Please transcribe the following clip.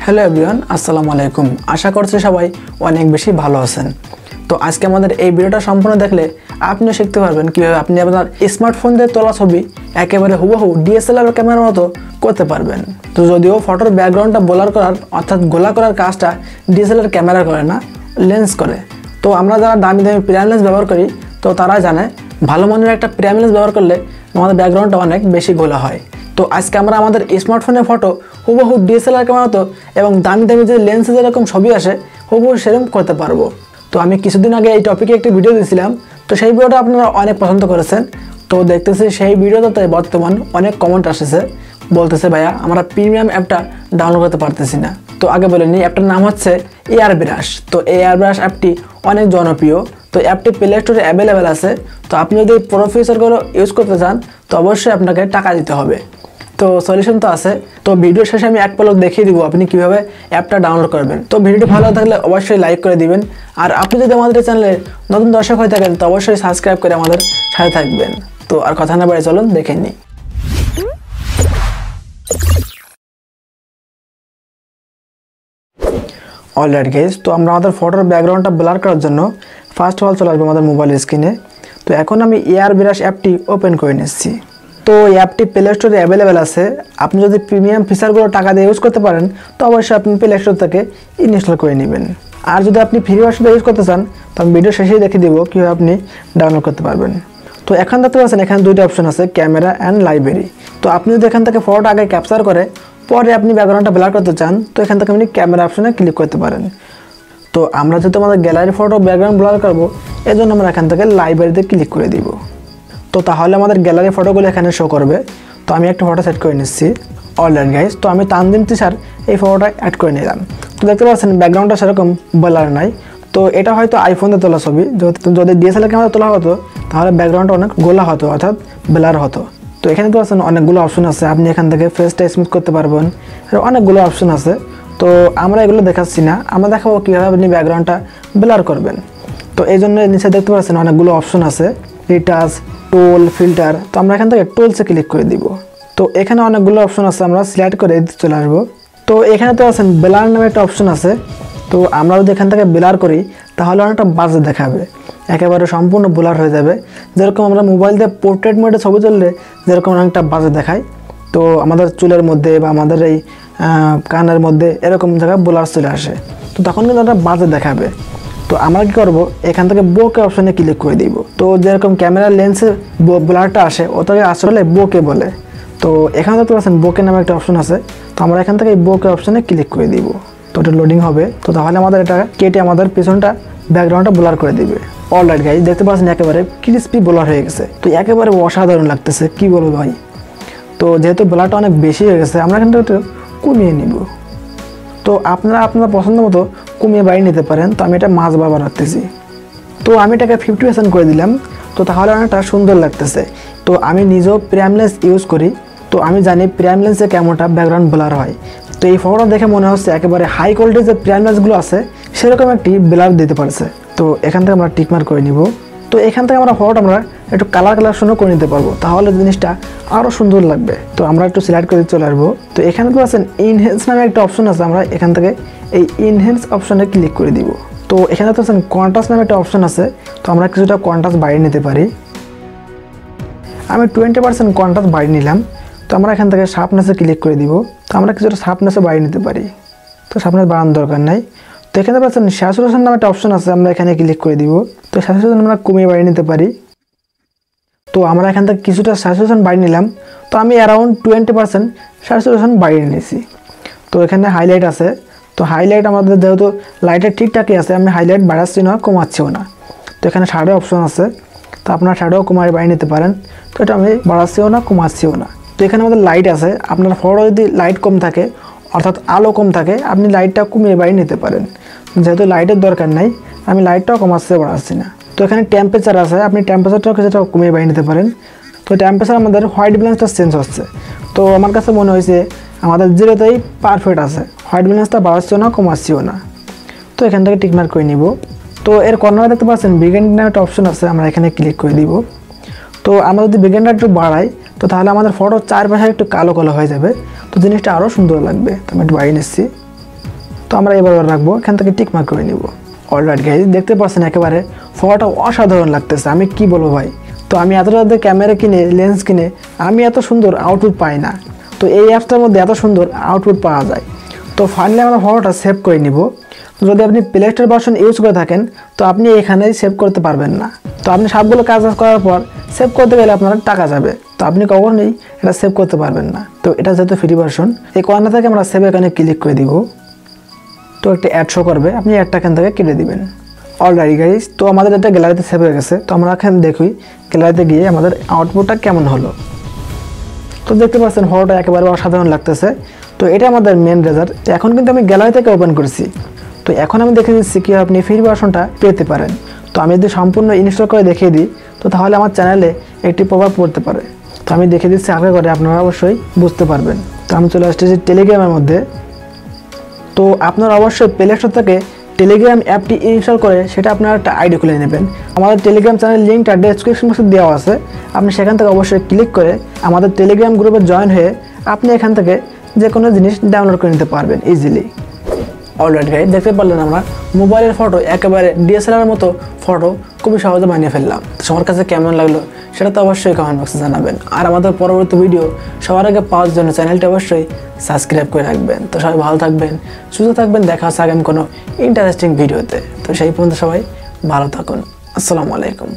Hello everyone, আসসালামু আলাইকুম। আশা করছি সবাই অনেক বেশি ভালো আছেন। তো আজকে আমাদের এই ভিডিওটা সম্পূর্ণ দেখলে আপনিও শিখতে পারবেন কীভাবে আপনি আপনার স্মার্টফোন দিয়ে তোলা ছবি একেবারে হুবহু ডিএসএলআর ক্যামেরার মতো করতে পারবেন। তো যদিও ফটোর ব্যাকগ্রাউন্ডটা ব্লার করার অর্থাৎ গোলা করার কাজটা ডিএসএলআর ক্যামেরা করে না, লেন্স করে। তো আমরা যারা দামি দামি প্রাইম লেন্স ব্যবহার করি তো তারা জানে ভালো মানের একটা প্রাইম লেন্স ব্যবহার করলে আমাদের ব্যাকগ্রাউন্ডটা অনেক বেশি গোলা হয়। তো আজকে আমরা আমাদের স্মার্টফোনের ফটো হুবহু ডিএসএলআর ক্যামেরা মতো এবং দামি দামি যে লেন্সে যেরকম ছবি আসে হুবহু সেরকম করতে পারবো। তো আমি কিছুদিন আগে এই টপিকে একটি ভিডিও দিয়েছিলাম, তো সেই ভিডিওটা আপনারা অনেক পছন্দ করেছেন। তো দেখতেছি সেই ভিডিওটাতে বর্তমান অনেক কমেন্ট আসছে, বলতেছে ভাইয়া আমরা প্রিমিয়াম অ্যাপটা ডাউনলোড করতে পারতেছি না। তো আগে বলে নিই, অ্যাপটার নাম হচ্ছে এয়ারব্রাশ। তো এই এয়ারব্রাশ অ্যাপটি অনেক জনপ্রিয়। তো অ্যাপটি প্লে স্টোরে অ্যাভেলেবেল আছে। তো আপনি যদি প্রো ফিচারগুলো ইউজ করতে চান তো অবশ্যই আপনাকে টাকা দিতে হবে। তো সলিউশন তো আছে। তো ভিডিও শেষে আমি এক পলক দেখিয়ে দিব আপনি কীভাবে অ্যাপটা ডাউনলোড করবেন। তো ভিডিওটি ভালো থাকলে অবশ্যই লাইক করে দিবেন। আর আপনি যদি আমাদের চ্যানেলে নতুন দর্শক হয়ে থাকেন তো অবশ্যই সাবস্ক্রাইব করে আমাদের সাথে থাকবেন। তো আর কথা না বাড়ি চলুন দেখে নিই। অলরাইট গাইস, তো আমরা আমাদের ফটোর ব্যাকগ্রাউন্ডটা ব্লার করার জন্য ফার্স্ট অফ অল চলে আসবো আমাদের মোবাইল স্ক্রিনে। তো এখন আমি এয়ারব্রাশ অ্যাপটি ওপেন করে নিচ্ছি। তো এই অ্যাপটি প্লে স্টোরে অ্যাভেলেবেল আছে। আপনি যদি প্রিমিয়াম ফিচারগুলো টাকা দিয়ে ইউজ করতে পারেন তো অবশ্যই আপনি প্লে স্টোর থেকে ইনস্টল করে নেবেন। আর যদি আপনি ফ্রি ভার্সনটা ইউজ করতে চান তো আমি ভিডিও শেষেই দেখিয়ে দিব কীভাবে আপনি ডাউনলোড করতে পারবেন। তো এখন দেখতে পাচ্ছেন এখানে দুইটা অপশন আছে, ক্যামেরা অ্যান্ড লাইব্রেরি। তো আপনি যদি এখান থেকে ফটোটা আগে ক্যাপচার করে পরে আপনি ব্যাকগ্রাউন্ডটা ব্লার করতে চান তো এখান থেকে আপনি ক্যামেরা অপশনে ক্লিক করতে পারেন। তো আমরা যেহেতু আমাদের গ্যালারি ফটো ব্যাকগ্রাউন্ড ব্লার করবো এই জন্য আমরা এখান থেকে লাইব্রেরিতে ক্লিক করে দিব। তো তাহলে আমাদের গ্যালারি ফটোগুলো এখানে শো করবে। তো আমি একটা ফটো সেট করে নিচ্ছি। অলরাইট গাইস, তো আমি তানজিম তিশার এই ফটোটা অ্যাড করে নিলাম। তো দেখতে পাচ্ছেন ব্যাকগ্রাউন্ডটা সেরকম ব্লার নাই। তো এটা হয়তো আইফোনে তোলা ছবি, যদি ডিএসএলআর ক্যামেরা তোলা হতো তাহলে ব্যাকগ্রাউন্ডটা অনেক গোলা হতো অর্থাৎ ব্লার হতো। তো এখানে তো আছেন অনেকগুলো অপশন আছে, আপনি এখান থেকে ফেসটা স্মুথ করতে পারবেন, আর অনেকগুলো অপশন আছে। তো আমরা এগুলো দেখাচ্ছি না, আমরা দেখাবো কীভাবে আপনি ব্যাকগ্রাউন্ডটা ব্লার করবেন। তো এই জন্য নিচে দেখতে পাচ্ছেন অনেকগুলো অপশন আছে, রিটাচ, টোল, ফিল্টার। তো আমরা এখান থেকে টোলসে ক্লিক করে দিব। তো এখানে অনেকগুলো অপশন আছে, আমরা সিলেক্ট করে চলে আসবো। তো এখানে তো আছেন ব্লার নামে একটা অপশন আছে। তো আমরা যদি এখান থেকে ব্লার করি তাহলে অনেকটা বাজে দেখাবে, একেবারে সম্পূর্ণ ব্লার হয়ে যাবে। যেরকম আমরা মোবাইল দিয়ে পোর্ট্রেট মোডে ছবি তুললে যেরকম অনেকটা বাজে দেখায়, তো আমাদের চুলের মধ্যে বা আমাদের এই কানের মধ্যে এরকম জায়গায় ব্লার চলে আসে, তো তখন কিন্তু একটা বাজে দেখাবে। তো আমরা কী করবো, এখান থেকে বোকে অপশনে ক্লিক করে দিব। তো যেরকম ক্যামেরার লেন্সে ব্লারটা আসে ওটাকে আসলে বোকে বলে। তো এখানে দেখতে পাচ্ছেন বোকে নামে একটা অপশন আছে। তো আমরা এখান থেকে এই বোকে অপশনে ক্লিক করে দিব। তো এটা লোডিং হবে। তো তাহলে আমাদের এটা কেটে আমাদের পিছনটা ব্যাকগ্রাউন্ডটা ব্লার করে দিবে। অলরাইট গাইস, দেখতে পাচ্ছেন একেবারে ক্রিস্পি ব্লার হয়ে গেছে। তো একেবারে অসাধারণ লাগতেছে, কি বলবো ভাই। তো যেহেতু ব্লারটা অনেক বেশি হয়ে গেছে আমরা এখান থেকে একটু কমিয়ে নিব। তো আপনারা আপনার পছন্দ মতো কমিয়ে বাড়িয়ে নিতে পারেন। তো আমি এটা মাঝ বারবার রাখতেছি। তো আমি এটাকে 50% করে দিলাম। তো তাহলে অনেকটা সুন্দর লাগতেছে। তো আমি নিজেও প্রাইম লেন্স ইউজ করি, তো আমি জানি প্রাইম লেন্সে কেমনটা ব্যাকগ্রাউন্ড ব্লার হয়। তো এই ফটোটা দেখে মনে হচ্ছে একেবারে হাই কোয়ালিটির যে প্রাইম লেন্সগুলো আছে সেরকম একটি ব্লার দিতে পারছে। তো এখান থেকে আমরা টিকমার্ক করে নিব। তো এখান থেকে আমরা ফটোটা আমরা একটু কালারেশনও করে নিতে পারবো, তাহলে জিনিসটা আরও সুন্দর লাগবে। তো আমরা একটু সিলেক্ট করে চলে আসবো। তো এখানে তো আছেন ইনহেন্স নামে একটা অপশন আছে, আমরা এখান থেকে এই ইনহেন্স অপশনে ক্লিক করে দিব। তো এখানে তো আছেন কন্ট্রাস্ট নামে একটা অপশন আছে। তো আমরা কিছুটা কন্ট্রাস্ট বাড়িয়ে নিতে পারি। আমি 20% কন্ট্রাস্ট বাড়িয়ে নিলাম। তো আমরা এখান থেকে শার্পনেসে ক্লিক করে দিব। তো আমরা কিছুটা শার্পনেসে বাড়িয়ে নিতে পারি। তো শার্পনেস বাড়ানোর দরকার নাই। তো এখানে পাচ্ছেন স্যাচুরেশন নামে একটা অপশন আছে, আমরা এখানে ক্লিক করে দিব। তো স্যাচুরেশন আমরা কমিয়ে বাড়িয়ে নিতে পারি। তো আমরা এখান থেকে কিছুটা স্যাচুরেশন বাড়িয়ে নিলাম। তো আমি অ্যারাউন্ড 20% স্যাচুরেশন বাড়িয়ে নিয়েছি। তো এখানে হাইলাইট আছে। তো হাইলাইট আমাদের যেহেতু লাইটের ঠিকঠাকই আছে, আমি হাইলাইট বাড়াচ্ছি না কমাচ্ছিও না। তো এখানে শ্যাডো অপশন আছে, তো আপনার শ্যাডো কমায় বাড়িয়ে নিতে পারেন। তো এটা আমি বাড়াচ্ছিও না কমাচ্ছিও না। তো এখানে আমাদের লাইট আছে, আপনার ফটো যদি লাইট কম থাকে অর্থাৎ আলো কম থাকে আপনি লাইটটা কমিয়ে বাড়িয়ে নিতে পারেন। যেহেতু লাইটের দরকার নাই আমি লাইটটাও কমাচ্ছি বাড়াচ্ছি না। তো এখানে টেম্পারেচার আছে, আপনি টেম্পারেচারটাও কিছুটা কমিয়ে বাড়িয়ে নিতে পারেন। তো টেম্পারেচার আমাদের হোয়াইট ব্যালেন্সটা চেঞ্জ হচ্ছে। তো আমার কাছে মনে হয়েছে আমাদের 0তেই পারফেক্ট আছে, হোয়াইট ব্যালেন্সটা বাড়াচ্ছিও না কমাচ্ছিও না। তো এখান থেকে টিকমার্ক করে নিব। তো এর কর্নারে দেখতে পাচ্ছেন বিগিন নামে একটা অপশন আছে, আমরা এখানে ক্লিক করে দিব। তো আমরা যদি বিগিনটা একটু বাড়াই তো তাহলে আমাদের ফটোর চারপাশে একটু কালো কালো হয়ে যাবে, তো জিনিসটা আরও সুন্দর লাগবে। তো আমি একটু বাড়িয়ে নিচ্ছি। তো আমরা এবার রাখবো, এখান থেকে টিক মার্ক করে নিব। অলরাইট গাইজ, দেখতে পাচ্ছেন একেবারে ফটোটা অসাধারণ লাগতেছে, আমি কি বলবো ভাই। তো আমি এতটা ক্যামেরা কিনে লেন্স কিনে আমি এত সুন্দর আউটপুট পাই না, তো এই অ্যাপসটার মধ্যে এত সুন্দর আউটপুট পাওয়া যায়। তো ফাইনালি আমরা ফটোটা সেভ করে নিব। যদি আপনি প্লে স্টোর ভার্সন ইউজ করে থাকেন তো আপনি এখানেই সেভ করতে পারবেন না। তো আপনি সবগুলো কাজ করার পর সেভ করতে গেলে আপনার টাকা যাবে, তো আপনি কখনোই এটা সেভ করতে পারবেন না। তো এটা যেহেতু ফ্রি ভার্সন, এই কর্নার থেকে আমরা সেভ এখানে ক্লিক করে দিব। তো একটা অ্যাড শো করবে, আপনি অ্যাডটা এখান থেকে কেটে দিবেন। অলরাইট গাইজ, তো আমাদের এটা গ্যালারিতে সেভ হয়ে গেছে। তো আমরা এখানে দেখি গ্যালারিতে গিয়ে আমাদের আউটপুটটা কেমন হলো। তো দেখতে পাচ্ছেন ফটোটা একেবারে অসাধারণ লাগতেছে। তো এটা আমাদের মেন রেজাল্ট। এখন কিন্তু আমি গ্যালারি থেকে ওপেন করেছি। তো এখন আমি দেখে দিচ্ছি কি আপনি ফ্রি ভার্সনটা পেতে পারেন। তো আমি যদি সম্পূর্ণ ইনস্টল করে দেখিয়ে দিই তো তাহলে আমার চ্যানেলে একটি প্রভাব পড়তে পারে। তো আমি দেখে দিচ্ছি আগে করে, আপনারা অবশ্যই বুঝতে পারবেন। তো আমি চলে আসতেছি টেলিগ্রামের মধ্যে। তো আপনারা অবশ্যই প্লে স্টোর থেকে টেলিগ্রাম অ্যাপটি ইনস্টল করে সেটা আপনারা একটা আইডি খুলে নেবেন। আমাদের টেলিগ্রাম চ্যানেল লিঙ্কটা ডেসক্রিপশন বক্সে দেওয়া আছে, আপনি সেখান থেকে অবশ্যই ক্লিক করে আমাদের টেলিগ্রাম গ্রুপে জয়েন হয়ে আপনি এখান থেকে যে কোনো জিনিস ডাউনলোড করে নিতে পারবেন ইজিলি। অলরাইট গাইজ, দেখতে পারলেন আমরা মোবাইলের ফটো একেবারে ডিএসএলআর মতো ফটো খুবই সহজে বানিয়ে ফেললাম। তো সবার কাছে কেমন লাগলো সেটা তো অবশ্যই কমেন্ট বক্সে জানাবেন। আর আমাদের পরবর্তী ভিডিও সবার আগে পাওয়ার জন্য চ্যানেলটি অবশ্যই সাবস্ক্রাইব করে রাখবেন। তো সবাই ভালো থাকবেন, সুস্থ থাকবেন, দেখা হচ্ছে আগামী কোনো ইন্টারেস্টিং ভিডিওতে। তো সেই পর্যন্ত সবাই ভালো থাকুন। আসসালামু আলাইকুম।